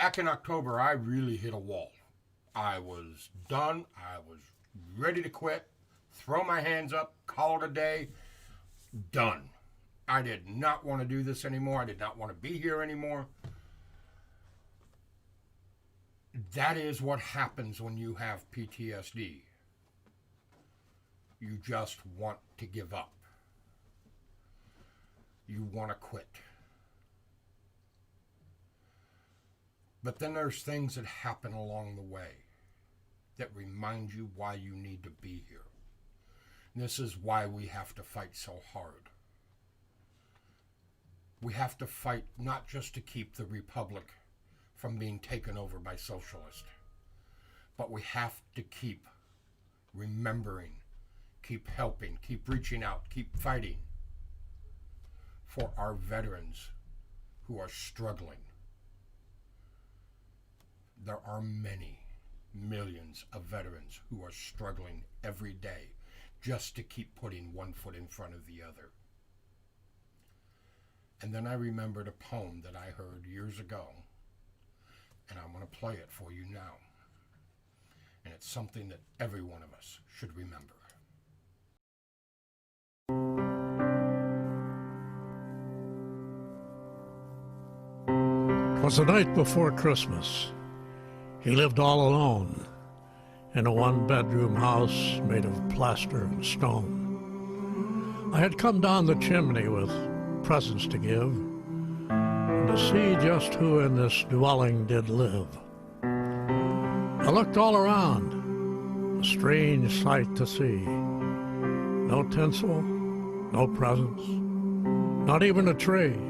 Back in October, I really hit a wall. I was done. I was ready to quit, throw my hands up, call it a day, done. I did not want to do this anymore. I did not want to be here anymore. That is what happens when you have PTSD. You just want to give up. You want to quit. But then there's things that happen along the way that remind you why you need to be here. And this is why we have to fight so hard. We have to fight not just to keep the Republic from being taken over by socialists, but we have to keep remembering, keep helping, keep reaching out, keep fighting for our veterans who are struggling. There are many millions of veterans who are struggling every day just to keep putting one foot in front of the other. And then I remembered a poem that I heard years ago, and I'm going to play it for you now. And it's something that every one of us should remember. 'Twas the night before Christmas. He lived all alone in a one-bedroom house made of plaster and stone. I had come down the chimney with presents to give, and to see just who in this dwelling did live. I looked all around, a strange sight to see. No tinsel, no presents, not even a tree.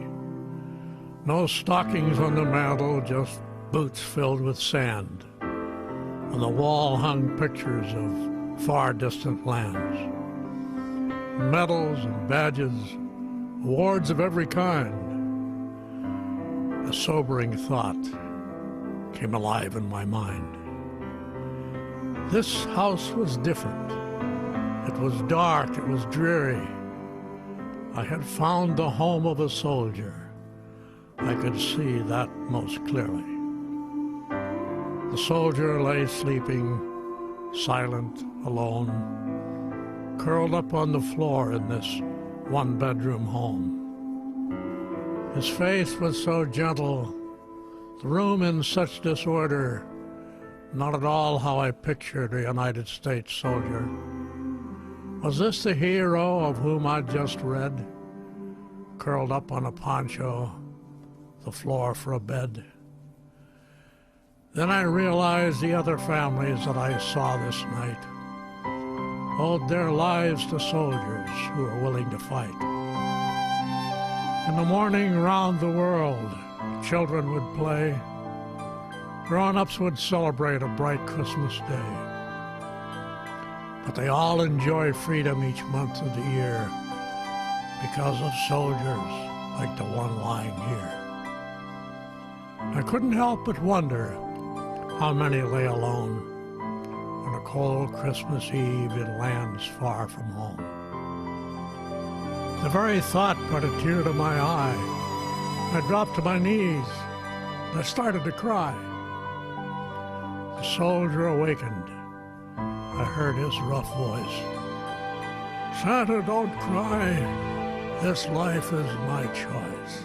No stockings on the mantel, just boots filled with sand. On the wall hung pictures of far distant lands. Medals and badges, awards of every kind. A sobering thought came alive in my mind. This house was different. It was dark, it was dreary. I had found the home of a soldier. I could see that most clearly. The soldier lay sleeping, silent, alone, curled up on the floor in this one-bedroom home. His face was so gentle, the room in such disorder, not at all how I pictured a United States soldier. Was this the hero of whom I'd just read, curled up on a poncho, the floor for a bed? Then I realized the other families that I saw this night owed their lives to soldiers who were willing to fight. In the morning round the world, children would play. Grown-ups would celebrate a bright Christmas day. But they all enjoy freedom each month of the year because of soldiers like the one lying here. I couldn't help but wonder how many lay alone on a cold Christmas Eve in lands far from home. The very thought brought a tear to my eye. I dropped to my knees and I started to cry. The soldier awakened. I heard his rough voice. "Santa, don't cry. This life is my choice.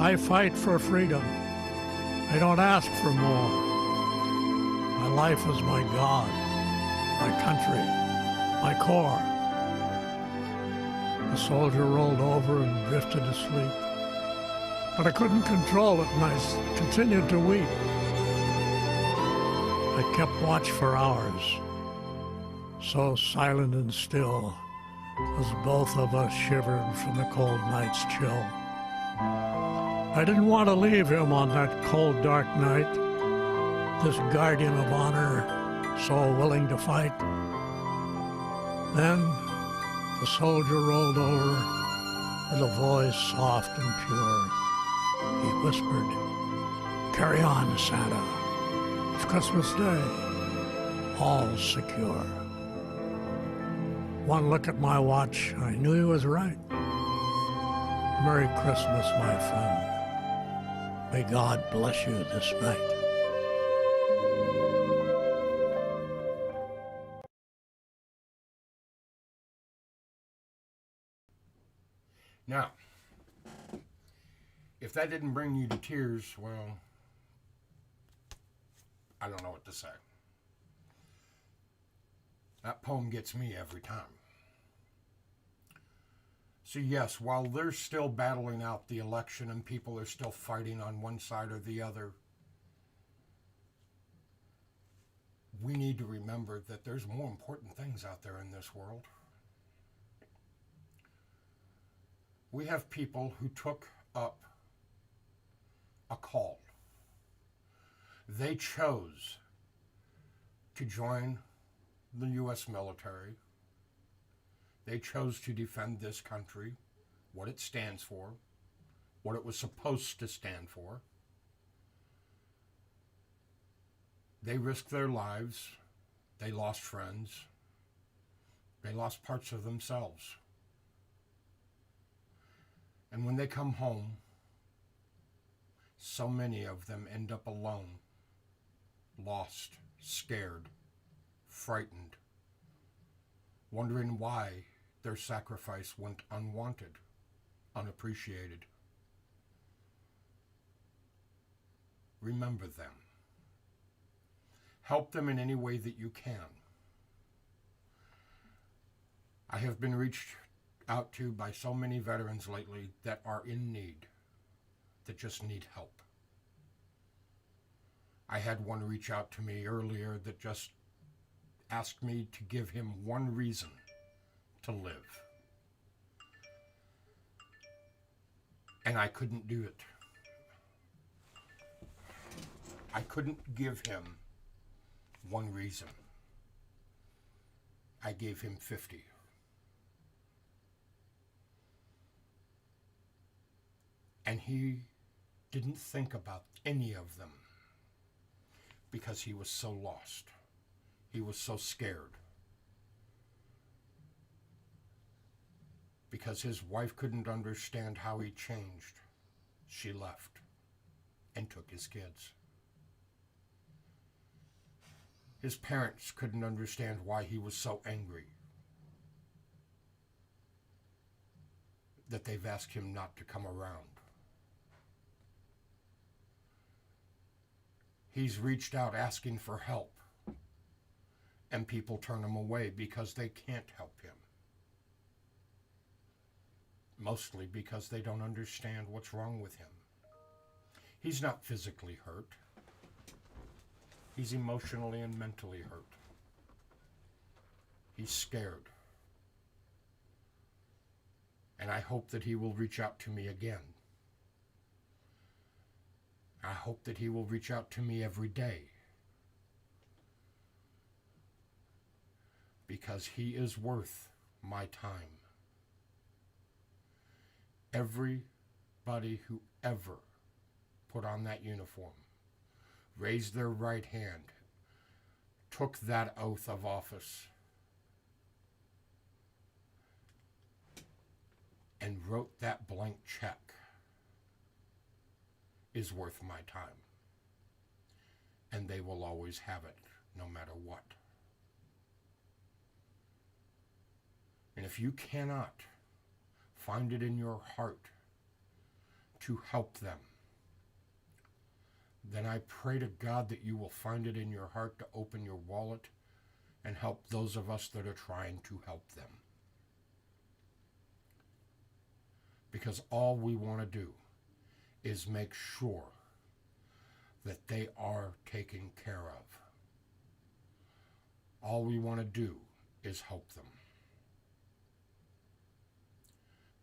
I fight for freedom. I don't ask for more. My life is my God, my country, my core." The soldier rolled over and drifted asleep. But I couldn't control it, and I continued to weep. I kept watch for hours, so silent and still, as both of us shivered from the cold night's chill. I didn't want to leave him on that cold, dark night, this guardian of honor, so willing to fight. Then the soldier rolled over with a voice soft and pure. He whispered, "Carry on, Santa. It's Christmas Day. All secure." One look at my watch, I knew he was right. Merry Christmas, my friend. May God bless you this night. Now, if that didn't bring you to tears, well, I don't know what to say. That poem gets me every time. So yes, while they're still battling out the election and people are still fighting on one side or the other, we need to remember that there's more important things out there in this world. We have people who took up a call. They chose to join the U.S. military. They chose to defend this country, what it stands for, what it was supposed to stand for. They risked their lives. They lost friends. They lost parts of themselves. And when they come home, so many of them end up alone, lost, scared, frightened, wondering why their sacrifice went unwanted, unappreciated. Remember them. Help them in any way that you can. I have been reached out to by so many veterans lately that are in need, that just need help. I had one reach out to me earlier that just asked me to give him one reason to live. And I couldn't do it. I couldn't give him one reason. I gave him 50. And he didn't think about any of them because he was so lost. He was so scared. Because his wife couldn't understand how he changed, she left and took his kids. His parents couldn't understand why he was so angry that they've asked him not to come around. He's reached out asking for help, and people turn him away because they can't help him. Mostly because they don't understand what's wrong with him. He's not physically hurt. He's emotionally and mentally hurt. He's scared. And I hope that he will reach out to me again. I hope that he will reach out to me every day. Because he is worth my time. Everybody who ever put on that uniform, raised their right hand, took that oath of office, and wrote that blank check is worth my time. And they will always have it, no matter what. And if you cannot find it in your heart to help them, then I pray to God that you will find it in your heart to open your wallet and help those of us that are trying to help them. Because all we want to do is make sure that they are taken care of. All we want to do is help them.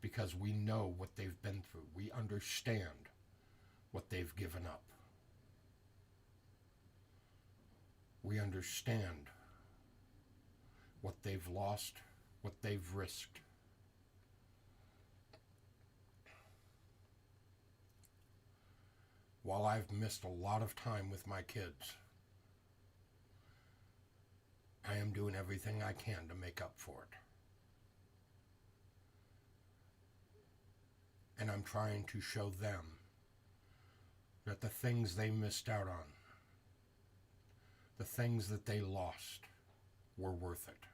Because we know what they've been through. We understand what they've given up. We understand what they've lost, what they've risked. While I've missed a lot of time with my kids, I am doing everything I can to make up for it. And I'm trying to show them that the things they missed out on, the things that they lost, were worth it.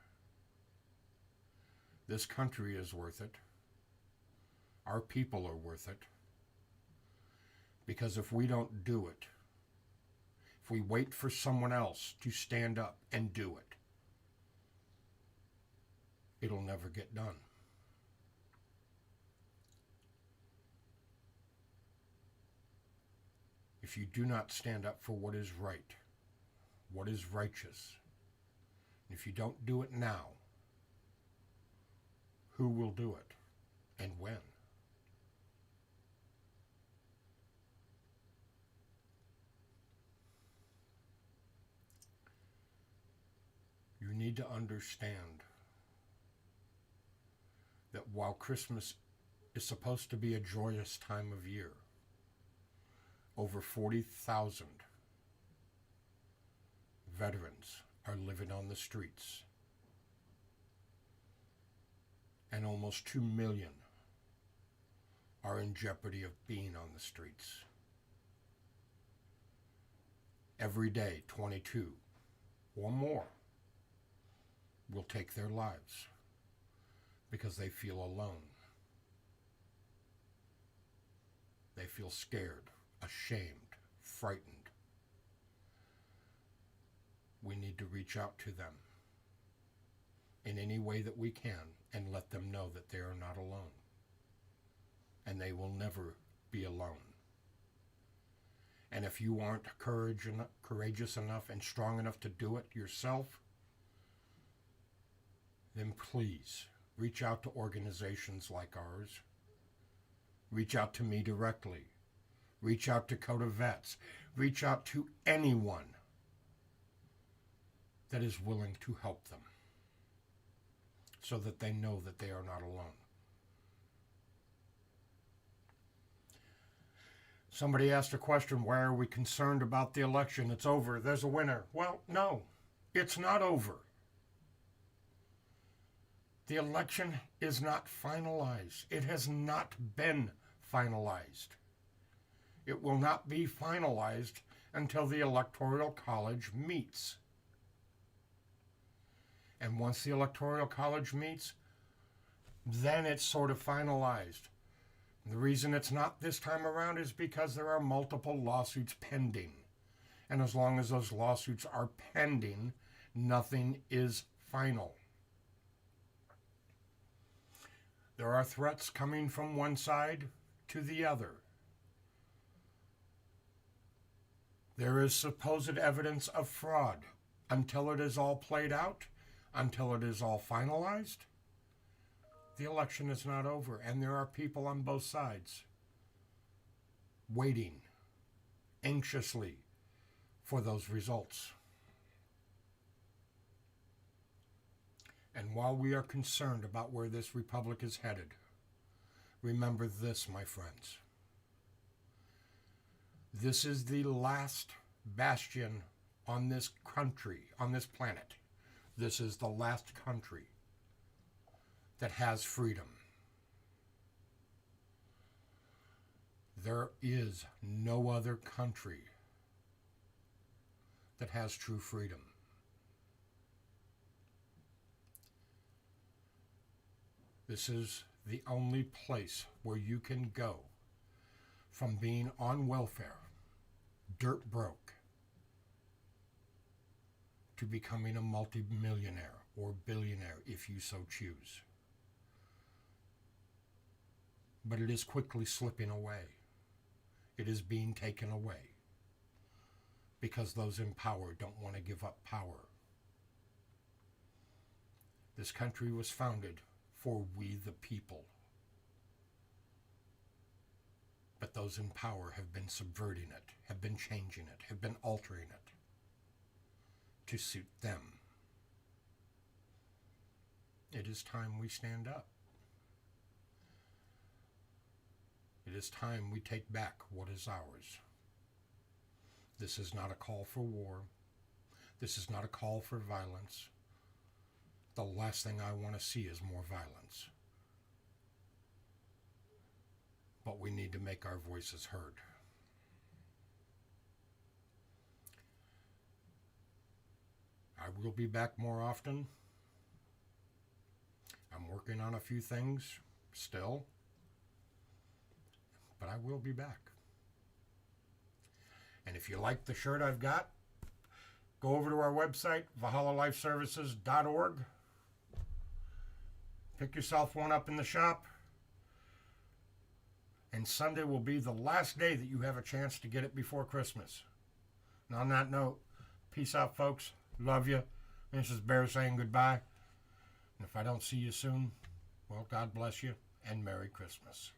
This country is worth it. Our people are worth it. Because if we don't do it, if we wait for someone else to stand up and do it, it'll never get done. If you do not stand up for what is right, what is righteous, if you don't do it now, who will do it and when? You need to understand that while Christmas is supposed to be a joyous time of year, over 40,000 veterans are living on the streets, and almost 2 million are in jeopardy of being on the streets. Every day, 22 or more will take their lives because they feel alone. They feel scared, ashamed, frightened. We need to reach out to them in any way that we can and let them know that they are not alone. And they will never be alone. And if you aren't courageous enough and strong enough to do it yourself, then please reach out to organizations like ours. Reach out to me directly. Reach out to Coda Vets. Reach out to anyone that is willing to help them so that they know that they are not alone. Somebody asked a question, why are we concerned about the election? It's over. There's a winner. Well, no, it's not over. The election is not finalized. It has not been finalized. It will not be finalized until the Electoral College meets. And once the Electoral College meets, then it's sort of finalized. The reason it's not this time around is because there are multiple lawsuits pending. And as long as those lawsuits are pending, nothing is final. There are threats coming from one side to the other. There is supposed evidence of fraud. Until it is all played out, until it is all finalized, the election is not over, and there are people on both sides waiting anxiously for those results. And while we are concerned about where this republic is headed, remember this, my friends. This is the last bastion on this country, on this planet. This is the last country that has freedom. There is no other country that has true freedom. This is the only place where you can go from being on welfare, dirt broke, to becoming a multimillionaire or billionaire if you so choose. But it is quickly slipping away. It is being taken away because those in power don't want to give up power. This country was founded for we the people. But those in power have been subverting it, have been changing it, have been altering it to suit them. It is time we stand up. It is time we take back what is ours. This is not a call for war. This is not a call for violence. The last thing I want to see is more violence. But we need to make our voices heard. will be back more often. I'm working on a few things still, but I will be back. And if you like the shirt I've got, go over to our website, valhallalifeservices.org. Pick yourself one up in the shop. And Sunday will be the last day that you have a chance to get it before Christmas. And on that note, peace out, folks. Love you. This is Bear saying goodbye. And if I don't see you soon, well, God bless you and Merry Christmas.